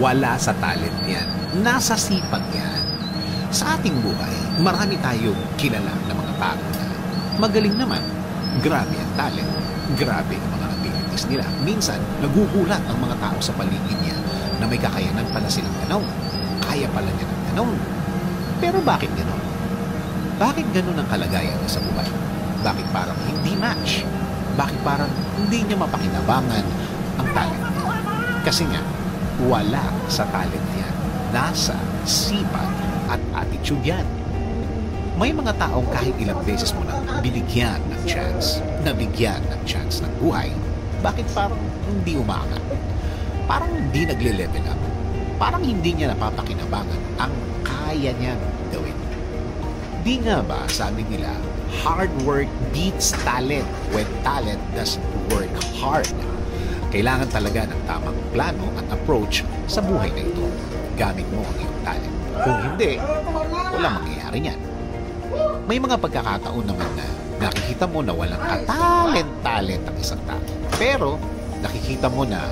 Wala sa talent yan. Nasa sipag yan. Sa ating buhay, marami tayong kilala na mga tao na magaling naman. Grabe ang talent. Grabe ang mga abilities nila. Minsan, nagugulat ang mga tao sa paligid niya na may kakayanan pala silang gano'n. Kaya pala niya ng gano'n. Pero bakit gano'n? Bakit gano'n ang kalagayan niya sa buhay? Bakit parang hindi match? Bakit parang hindi niya mapakinabangan ang talent niya? Kasi nga, wala sa talent niya. Nasa sipag at attitude yan. May mga taong kahit ilang beses mo nang binigyan ng chance, nabigyan ng chance ng buhay, bakit parang hindi umaangat? Parang hindi nagle-level up. Parang hindi niya napapakinabangan ang kaya niyang gawin. Di nga ba, sabi nila, hard work beats talent when talent doesn't work hard. Kailangan talaga ng tamang plano at approach sa buhay na ito. Gamit mo ang iyong talent. Kung hindi, walang mangyayari niyan. May mga pagkakataon naman na nakikita mo na walang katalent-talent ang isang tao. Pero nakikita mo na